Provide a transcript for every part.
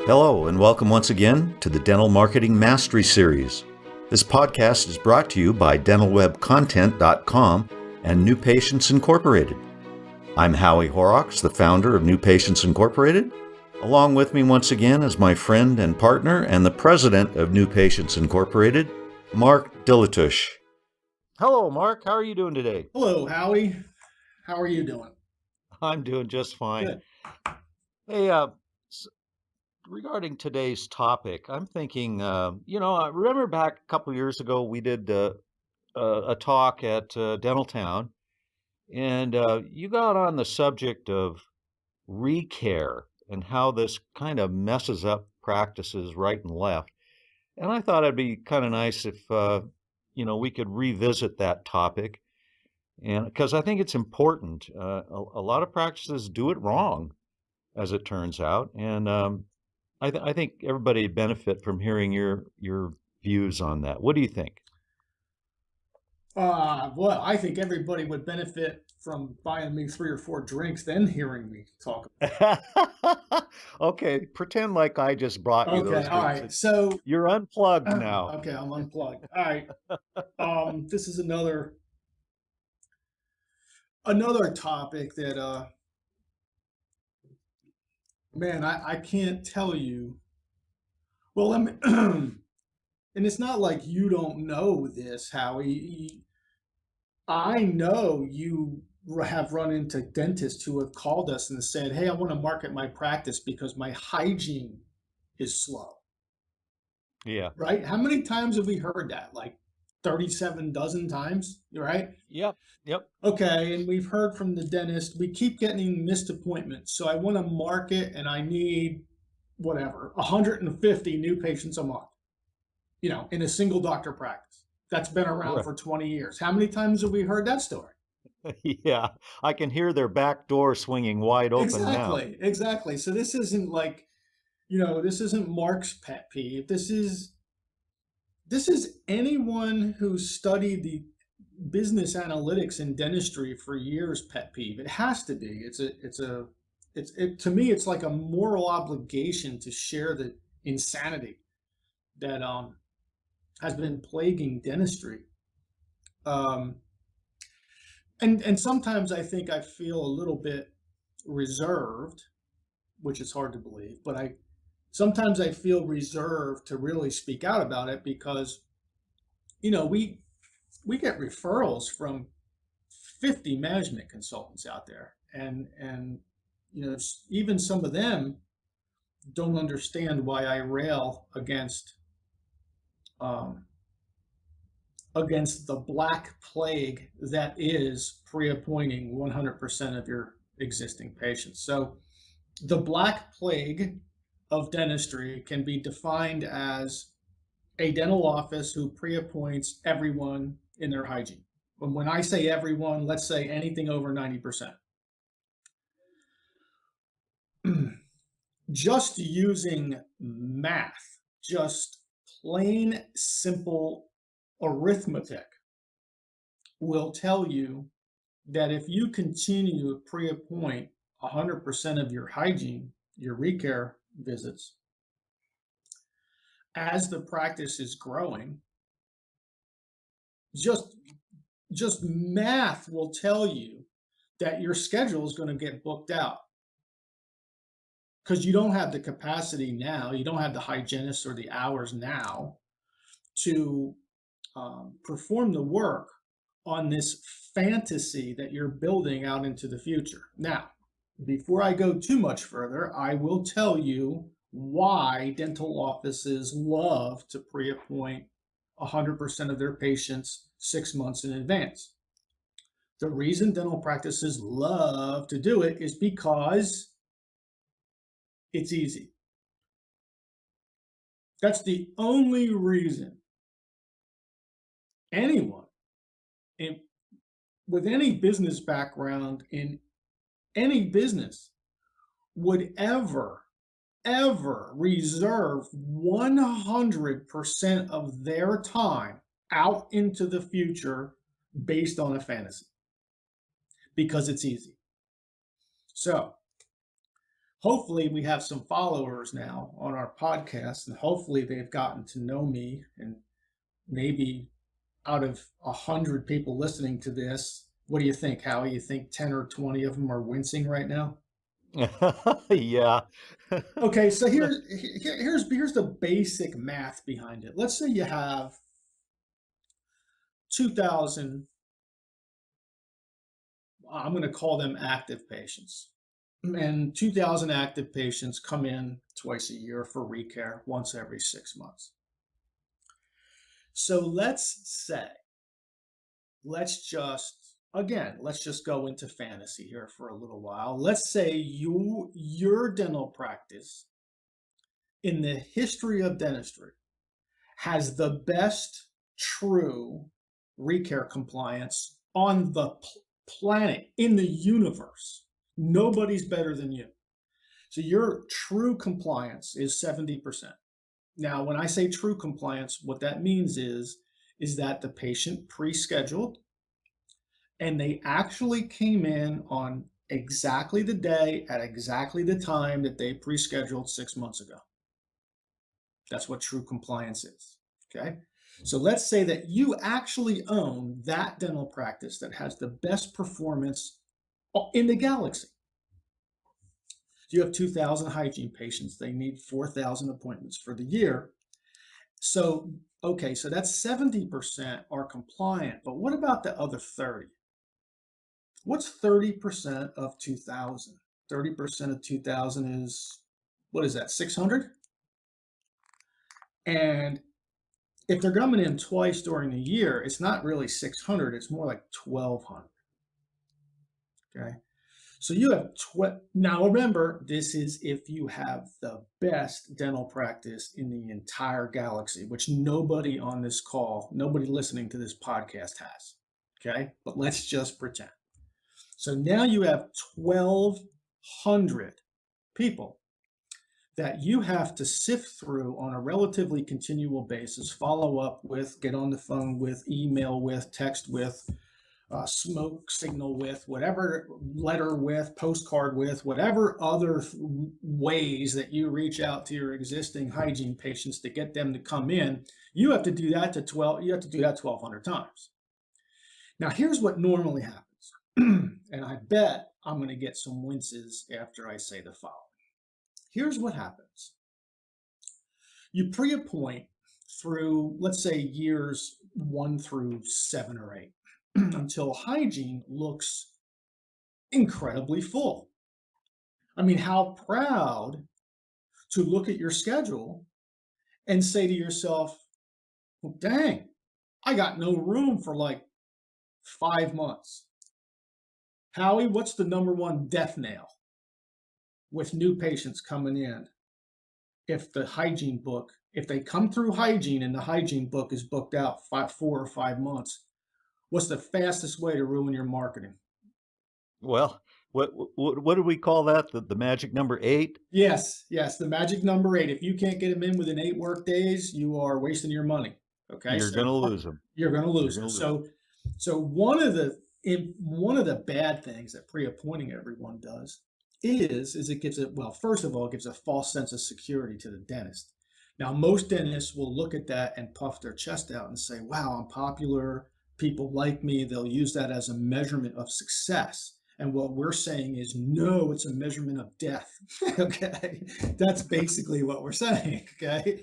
Hello, and welcome once again to the Dental Marketing Mastery Series. This podcast is brought to you by dentalwebcontent.com and New Patients Incorporated. I'm Howie Horrocks, the founder of New Patients Incorporated. Along with me once again is my friend and partner and the president of New Patients Incorporated, Mark Dilatush. Hello, Mark. How are you doing today? Hello, Howie. How are you doing? I'm doing just fine. Good. Hey, regarding today's topic, I'm thinking, I remember back a couple years ago, we did a talk at Dental Town, and you got on the subject of recare and how this kind of messes up practices right and left. And I thought it'd be kind of nice if, we could revisit that topic. And because I think it's important, a lot of practices do it wrong, as it turns out. And I think everybody would benefit from hearing your views on that. What do you think? Well, I think everybody would benefit from buying me 3 or 4 drinks, then hearing me talk. Okay, pretend like I just brought you those Okay, all drinks. right. So You're unplugged now. okay, I'm unplugged. All right. This is another topic that man, I can't tell you. Well, let me and it's not like you don't know this, Howie. I know you have run into dentists who have called us and said, "Hey, I want to market my practice because my hygiene is slow." Yeah. Right? How many times have we heard that? Like 37 dozen times, right? Yep. Okay, and we've heard from the dentist, we keep getting missed appointments. So I want to market and I need whatever, 150 new patients a month, in a single doctor practice. That's been around Right. for 20 years. How many times have we heard that story? Yeah, I can hear their back door swinging wide open now. Exactly. So this isn't like, this isn't Mark's pet peeve. This is anyone who studied the business analytics in dentistry for years pet peeve. It has to be. To me, it's like a moral obligation to share the insanity that has been plaguing dentistry. Um, and sometimes I think I feel a little bit reserved, which is hard to believe, but sometimes I feel reserved to really speak out about it because, we get referrals from 50 management consultants out there, and even some of them don't understand why I rail um, against the black plague that is pre-appointing 100% of your existing patients. So the black plague of dentistry can be defined as a dental office who pre-appoints everyone in their hygiene. When I say everyone, let's say anything over 90%. Just using math, just plain simple arithmetic will tell you that if you continue to pre-appoint 100% of your hygiene, your recare visits, as the practice is growing, just math will tell you that your schedule is going to get booked out because you don't have the capacity now, you don't have the hygienist or the hours now to perform the work on this fantasy that you're building out into the future. Now, before I go too much further, I will tell you why dental offices love to pre-appoint 100% of their patients 6 months in advance. The reason dental practices love to do it is because it's easy. That's the only reason anyone with any business background in any business would ever reserve 100% of their time out into the future based on a fantasy, because it's easy. So hopefully we have some followers now on our podcast, and hopefully they've gotten to know me. And maybe out of 100 people listening to this, what do you think, Howie? You think 10 or 20 of them are wincing right now? Yeah. Okay, so here's the basic math behind it. Let's say you have 2,000, I'm going to call them active patients. And 2,000 active patients come in twice a year for recare, once every 6 months. So let's just go into fantasy here for a little while. Let's say your dental practice in the history of dentistry has the best true recare compliance on the planet, in the universe. Nobody's better than you. So your true compliance is 70%. Now, when I say true compliance, what that means is that the patient pre-scheduled and they actually came in on exactly the day at exactly the time that they pre-scheduled 6 months ago. That's what true compliance is. Okay. So let's say that you actually own that dental practice that has the best performance in the galaxy. You have 2,000 hygiene patients. They need 4,000 appointments for the year. So, okay, so that's 70% are compliant. But what about the other 30? What's 30% of 2,000? 30% of 2,000 is, what is that, 600? And if they're coming in twice during the year, it's not really 600, it's more like 1,200. Okay. So you have now remember, this is if you have the best dental practice in the entire galaxy, which nobody on this call, nobody listening to this podcast has. Okay. But let's just pretend. So now you have 1,200 people that you have to sift through on a relatively continual basis, follow up with, get on the phone with, email with, text with, smoke signal with, whatever letter with, postcard with, whatever other ways that you reach out to your existing hygiene patients to get them to come in, you have to do that 1,200 times. Now, here's what normally happens, and I bet I'm going to get some winces after I say the following. Here's what happens. You pre-appoint through, let's say, years 1 through 7 or 8 until hygiene looks incredibly full. I mean, how proud to look at your schedule and say to yourself, well, dang, I got no room for like 5 months. Howie, what's the number one death nail with new patients coming in? If they come through hygiene and the hygiene book is booked out 4 or 5 months, what's the fastest way to ruin your marketing? Well, what do we call that? The magic number 8? Yes, the magic number 8. If you can't get them in within 8 work days, you are wasting your money. Okay, You're so gonna lose them. you're going to You're lose gonna them. lose them. So one of the bad things that pre-appointing everyone does is it gives first of all, it gives a false sense of security to the dentist. Now, most dentists will look at that and puff their chest out and say, wow, I'm popular, people like me. They'll use that as a measurement of success. And what we're saying is, no, it's a measurement of death. Okay, that's basically what we're saying. Okay,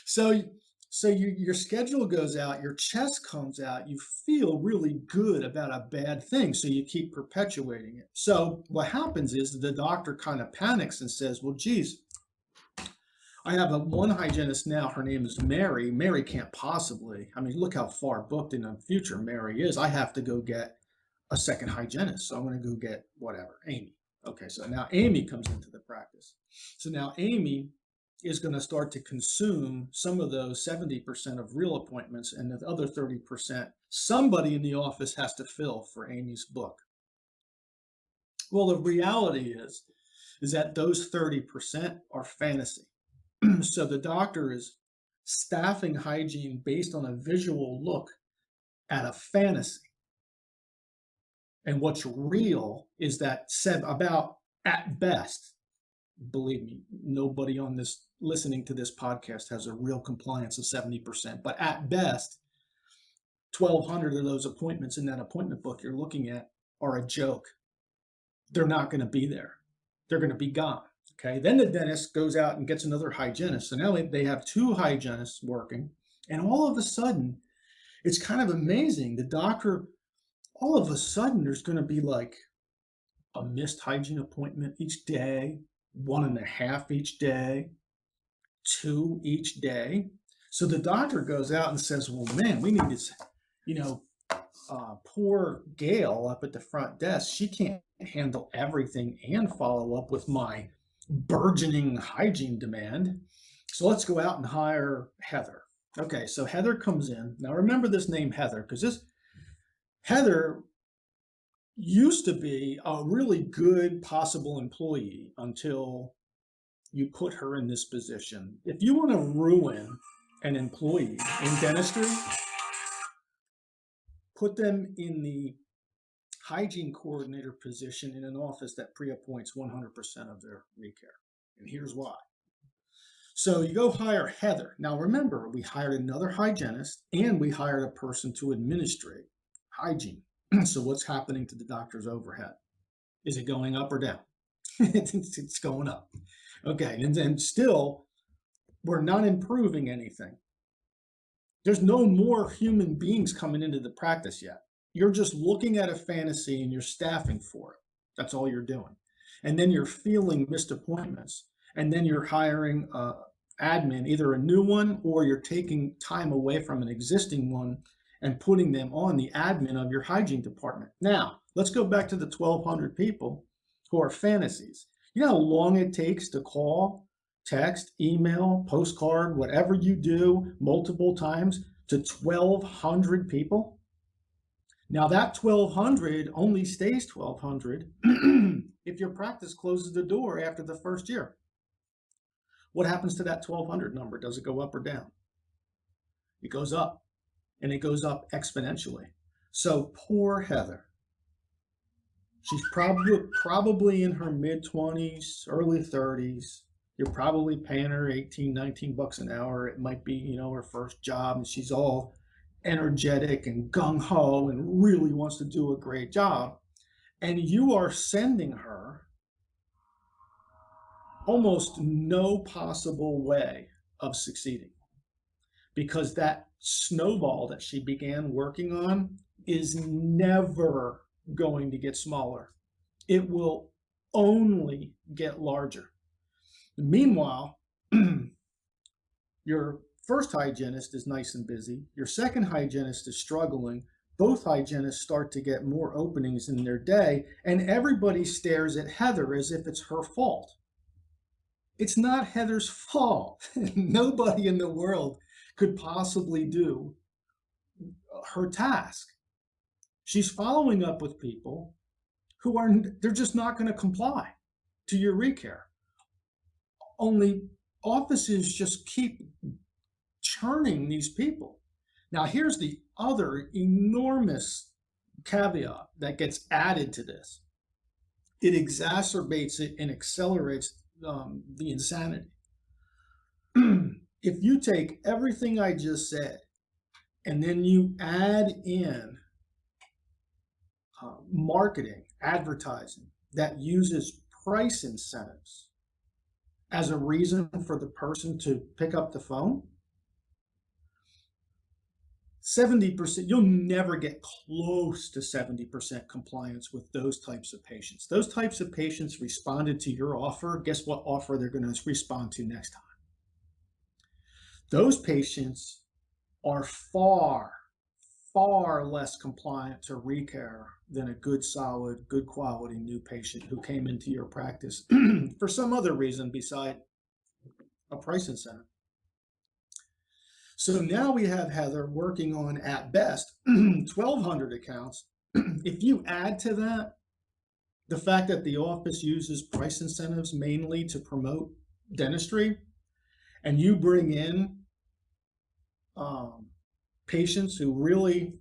so your schedule goes out, your chest comes out, you feel really good about a bad thing, so you keep perpetuating it. So what happens is the doctor kind of panics and says, well, geez, I have one hygienist now, her name is Mary. Mary can't possibly, I mean, look how far booked in the future Mary is. I have to go get a second hygienist. So I'm going to go get whatever, Amy. Okay, so now Amy comes into the practice. So now Amy is going to start to consume some of those 70% of real appointments, and the other 30% somebody in the office has to fill for Amy's book. Well, the reality is that those 30% are fantasy. So the doctor is staffing hygiene based on a visual look at a fantasy. And what's real is that about, at best, Believe me, nobody on this listening to this podcast has a real compliance of 70%. But at best, 1,200 of those appointments in that appointment book you're looking at are a joke. They're not going to be there. They're going to be gone. Okay. Then the dentist goes out and gets another hygienist. So now they have two hygienists working. And all of a sudden, it's kind of amazing. The doctor, all of a sudden, there's going to be like a missed hygiene appointment each day, 1.5 each day, 2 each day. So the doctor goes out and says, well, man, we need this, poor Gail up at the front desk. She can't handle everything and follow up with my burgeoning hygiene demand. So let's go out and hire Heather. Okay, so Heather comes in. Now remember this name Heather, because this Heather used to be a really good possible employee until you put her in this position. If you want to ruin an employee in dentistry, put them in the hygiene coordinator position in an office that pre-appoints 100% of their recare. And here's why. So you go hire Heather. Now remember, we hired another hygienist and we hired a person to administrate hygiene. So what's happening to the doctor's overhead? Is it going up or down? It's going up. Okay, and then still, we're not improving anything. There's no more human beings coming into the practice yet. You're just looking at a fantasy and you're staffing for it. That's all you're doing. And then you're feeling missed appointments. And then you're hiring admin, either a new one or you're taking time away from an existing one and putting them on the admin of your hygiene department. Now, let's go back to the 1,200 people who are fantasies. You know how long it takes to call, text, email, postcard, whatever you do multiple times to 1,200 people? Now that 1,200 only stays 1,200 if your practice closes the door after the first year. What happens to that 1,200 number? Does it go up or down? It goes up, and it goes up exponentially. So poor Heather. She's probably in her mid-20s, early 30s. You're probably paying her 18, 19 bucks an hour. It might be, her first job, and she's all energetic and gung-ho and really wants to do a great job. And you are sending her almost no possible way of succeeding, because that snowball that she began working on is never going to get smaller. It will only get larger. Meanwhile, your first hygienist is nice and busy. Your second hygienist is struggling. Both hygienists start to get more openings in their day, and everybody stares at Heather as if it's her fault. It's not Heather's fault. Nobody in the world could possibly do her task. She's following up with people who they're just not going to comply to your recare. Only offices just keep churning these people. Now, here's the other enormous caveat that gets added to this. It exacerbates it and accelerates the insanity. If you take everything I just said and then you add in marketing, advertising that uses price incentives as a reason for the person to pick up the phone, 70%, you'll never get close to 70% compliance with those types of patients. Those types of patients responded to your offer. Guess what offer they're going to respond to next time? Those patients are far, far less compliant to recare than a good, solid, good quality new patient who came into your practice for some other reason beside a price incentive. So now we have Heather working on, at best, 1,200 accounts. If you add to that the fact that the office uses price incentives mainly to promote dentistry, and you bring in patients who really,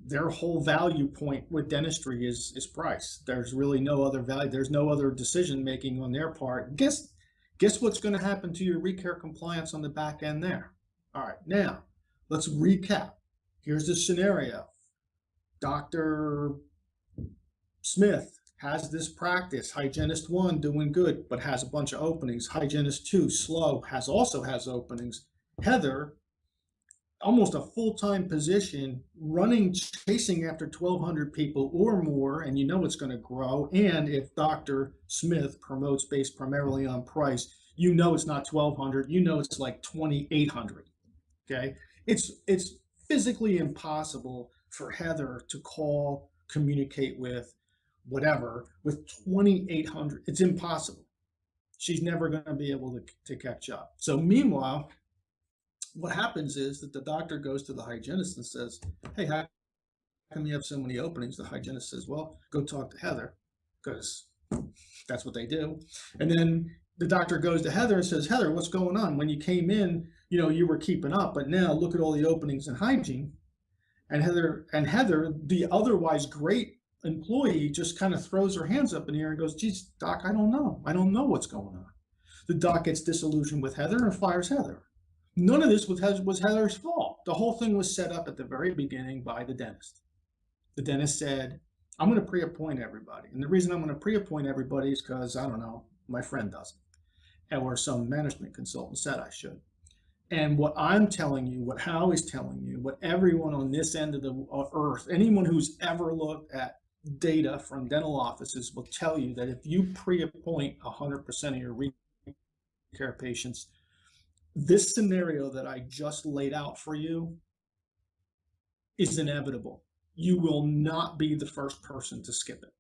their whole value point with dentistry is price. There's really no other value. There's no other decision making on their part. Guess what's going to happen to your recare compliance on the back end there? All right, now let's recap. Here's the scenario. Dr. Smith has this practice. Hygienist 1 doing good, but has a bunch of openings. Hygienist 2 slow, also has openings. Heather, almost a full-time position, running, chasing after 1,200 people or more, and you know it's going to grow. And if Dr. Smith promotes based primarily on price, you know it's not 1,200, you know it's like 2,800. Okay, it's physically impossible for Heather to call, communicate with, whatever, with 2,800. It's impossible. She's never going to be able to catch up. So meanwhile, what happens is that the doctor goes to the hygienist and says, hey, how come you have so many openings? The hygienist says, well, go talk to Heather, because that's what they do. And then the doctor goes to Heather and says, Heather, what's going on? When you came in, you know, you were keeping up, but now look at all the openings in hygiene. And Heather, the otherwise great employee, just kind of throws her hands up in the air and goes, geez, doc, I don't know. I don't know what's going on. The doc gets disillusioned with Heather and fires Heather. None of this was Heather's fault. The whole thing was set up at the very beginning by the dentist. The dentist said, I'm going to pre-appoint everybody. And the reason I'm going to pre-appoint everybody is because, I don't know, my friend doesn't. Or some management consultant said I should. And what I'm telling you, what Howie's telling you, what everyone on this end of the earth, anyone who's ever looked at data from dental offices will tell you that if you pre-appoint 100% of your recare patients, this scenario that I just laid out for you is inevitable. You will not be the first person to skip it.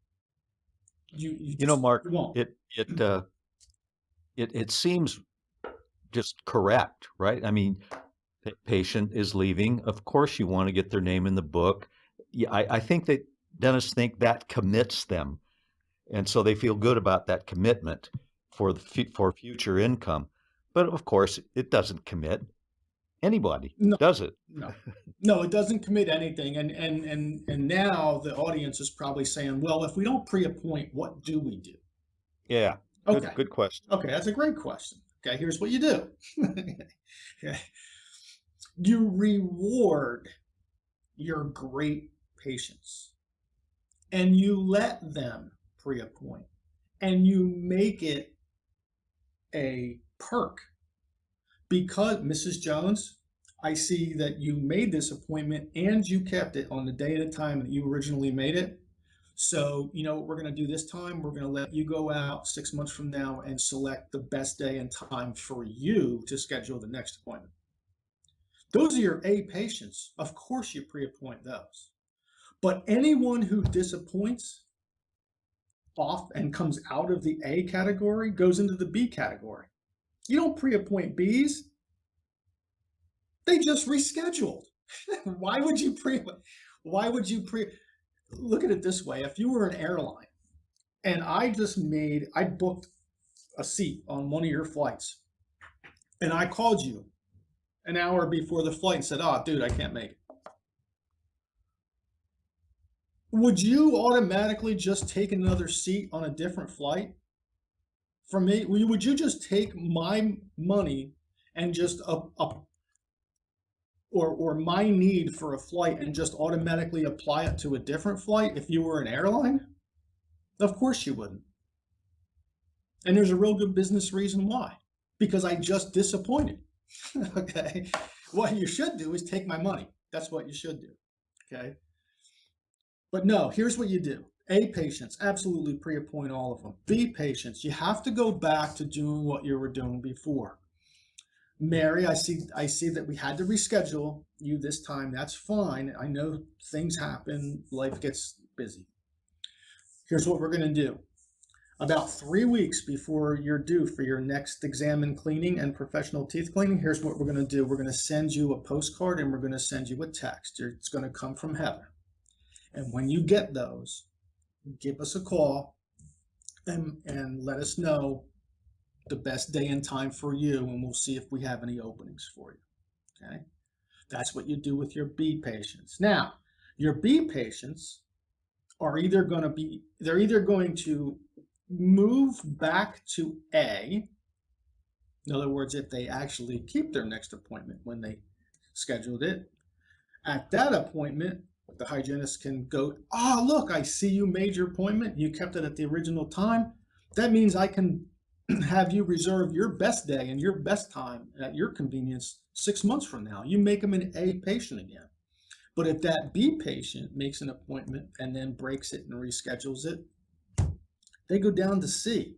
You know, Mark, won't. It seems just correct, right? I mean, the patient is leaving. Of course, you want to get their name in the book. Yeah, I think that dentists think that commits them, and so they feel good about that commitment for future income. But of course, it doesn't commit anybody, No, does it? no, it doesn't commit anything. And now the audience is probably saying, well, if we don't pre-appoint, what do we do? Yeah. Okay. Good question. Okay, that's a great question. Okay, here's what you do. Okay. You reward your great patients and you let them pre-appoint and you make it a perk. Because Mrs. Jones, I see that you made this appointment and you kept it on the day and time that you originally made it. So, you know what we're going to do this time? We're going to let you go out 6 months from now and select the best day and time for you to schedule the next appointment. Those are your A patients. Of course, you pre-appoint those. But anyone who disappoints off and comes out of the A category goes into the B category. You don't pre-appoint Bs. They just rescheduled. Why would you pre? Look at it this way. If you were an airline and I booked a seat on one of your flights and I called you an hour before the flight and said, oh, dude, I can't make it. Would you automatically just take another seat on a different flight? For me, would you just take my money and just or my need for a flight and just automatically apply it to a different flight if you were an airline? Of course you wouldn't. And there's a real good business reason why. Because I just disappointed. Okay. What you should do is take my money. That's what you should do. Okay. But no, here's what you do. A patients, absolutely pre-appoint all of them. B patients, you have to go back to doing what you were doing before. Mary, I see that we had to reschedule you this time. That's fine. I know things happen. Life gets busy. Here's what we're going to do. About 3 weeks before you're due for your next exam and cleaning and professional teeth cleaning, here's what we're going to do. We're going to send you a postcard and we're going to send you a text. It's going to come from Heather. And when you get those, give us a call and let us know the best day and time for you, and we'll see if we have any openings for you. Okay, that's what you do with your B patients. Now, Your B patients are either going to be, they're either going to move back to A. In other words, if they actually keep their next appointment when they scheduled it, at that appointment, the hygienist can go, oh, look, I see you made your appointment. You kept it at the original time. That means I can have you reserve your best day and your best time at your convenience 6 months from now. You make them an A patient again. But if that B patient makes an appointment and then breaks it and reschedules it, they go down to C.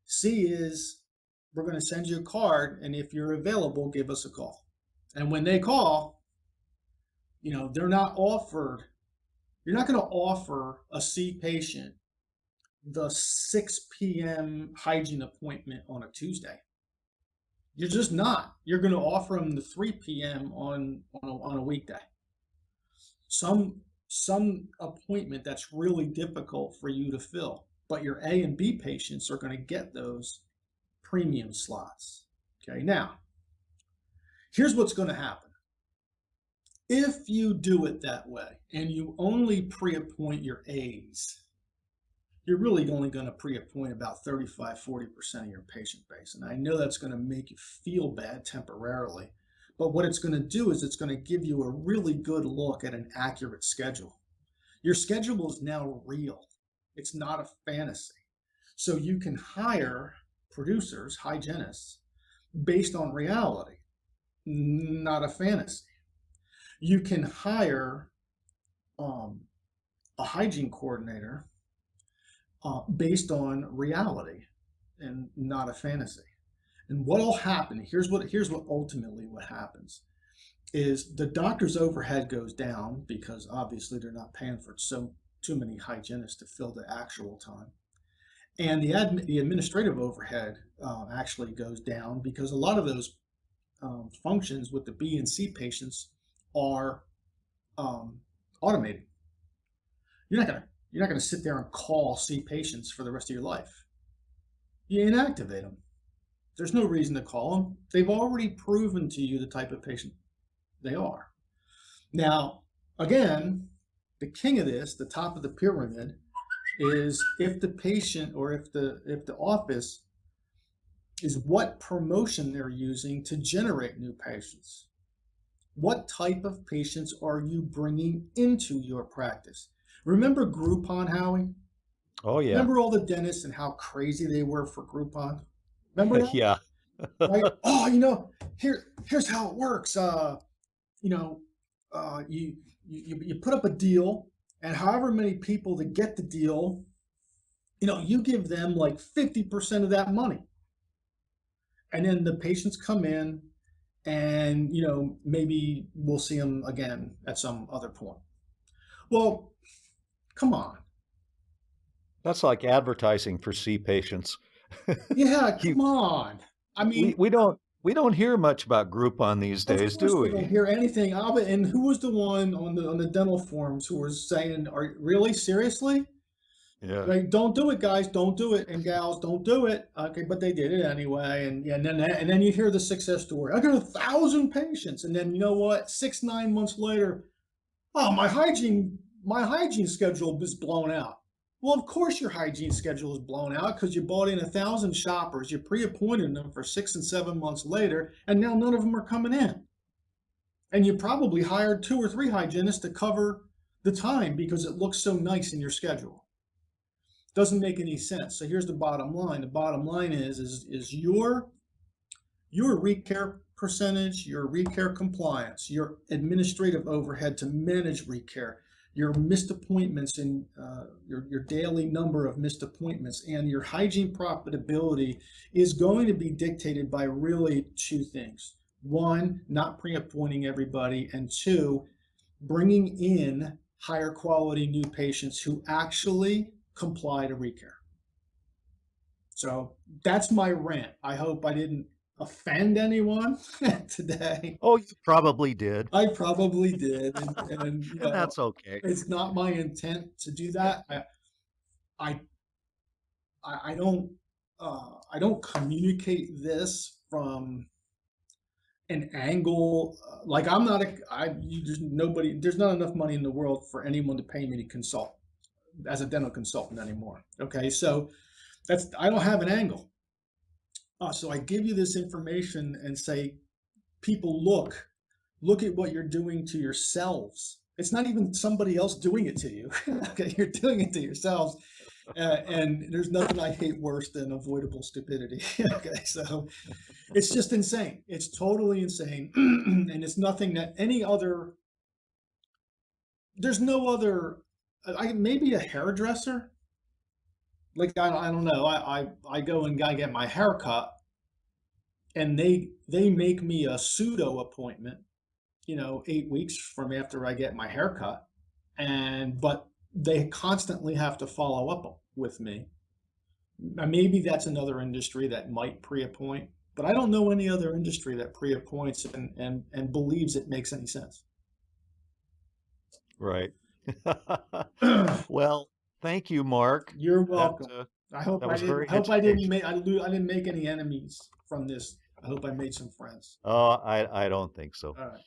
C is, we're going to send you a card, and if you're available, give us a call. And when they call, they're not offered, you're not going to offer a C patient the 6 p.m. hygiene appointment on a Tuesday. You're just not. You're going to offer them the 3 p.m. on a weekday. Some appointment that's really difficult for you to fill, but your A and B patients are going to get those premium slots. Okay, now, here's what's going to happen. If you do it that way and you only pre-appoint your A's, you're really only going to pre-appoint about 35-40% of your patient base. And I know that's going to make you feel bad temporarily, but what it's going to do is it's going to give you a really good look at an accurate schedule. Your schedule is now real. It's not a fantasy. So you can hire producers, hygienists, based on reality, not a fantasy. You can hire a hygiene coordinator based on reality and not a fantasy. And what'll happen, here's what ultimately what happens, is the doctor's overhead goes down because obviously they're not paying for too many hygienists to fill the actual time. And the administrative overhead actually goes down because a lot of those functions with the B and C patients are automated. You're not gonna sit there and call C patients for the rest of your life. You inactivate them. There's no reason to call them. They've already proven to you the type of patient they are. Now, again, the king of this, the top of the pyramid, is if the patient or if the office is what promotion they're using to generate new patients. What type of patients are you bringing into your practice? Remember Groupon, Howie? Oh yeah. Remember all the dentists and how crazy they were for Groupon? Remember that? Yeah. Right? Oh, here's how it works. You put up a deal, and however many people that get the deal, you give them like 50% of that money. And then the patients come in and, maybe we'll see them again at some other point. Well, come on. That's like advertising for C patients. Yeah, You, come on. I we, mean, we don't we don't hear much about Groupon these of days, course do we don't we? hear anything of it. And who was the one on the dental forums who was saying, "Are really seriously? Yeah. Like, don't do it, guys. Don't do it, and gals, don't do it." Okay, but they did it anyway. And yeah, and then you hear the success story. I got 1,000 patients, and then you know what? 6-9 months later, oh, my hygiene schedule is blown out. Well, of course your hygiene schedule is blown out because you bought in 1,000 shoppers, you pre-appointed them for 6 and 7 months later, and now none of them are coming in. And you probably hired 2 or 3 hygienists to cover the time because it looks so nice in your schedule. Doesn't make any sense. So here's the bottom line. The bottom line is your recare percentage, your recare compliance, your administrative overhead to manage recare, your missed appointments and your daily number of missed appointments, and your hygiene profitability is going to be dictated by really 2 things. 1, not pre-appointing everybody, and 2, bringing in higher quality new patients who actually comply to recare. So that's my rant. I hope I didn't offend anyone today. Oh, you probably did, I probably did, and and that's okay. it's not my intent to do that. I I don't I don't communicate this from an angle. Like I'm not there's not enough money in the world for anyone to pay me to consult as a dental consultant anymore. Okay, so I don't have an angle. So I give you this information and say, people, look at what you're doing to yourselves. It's not even somebody else doing it to you. Okay, you're doing it to yourselves. And there's nothing I hate worse than avoidable stupidity. Okay, so it's just insane. It's totally insane. And it's nothing that there's no other, maybe a hairdresser. Like, I don't know. I go and I get my hair cut, and they make me a pseudo appointment, 8 weeks from after I get my hair cut. But they constantly have to follow up with me. Maybe that's another industry that might pre-appoint, but I don't know any other industry that pre-appoints and believes it makes any sense. Right. Well, thank you, Mark. You're welcome. I hope that I was didn't. very I hope I didn't educational. I didn't make any enemies from this. I hope I made some friends. Oh, I don't think so. All right.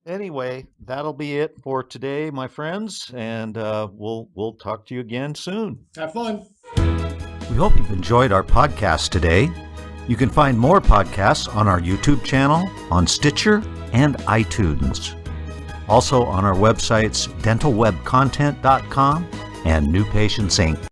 Anyway, that'll be it for today, my friends, and we'll talk to you again soon. Have fun. We hope you've enjoyed our podcast today. You can find more podcasts on our YouTube channel, on Stitcher, and iTunes. Also on our websites dentalwebcontent.com and New Patients Inc.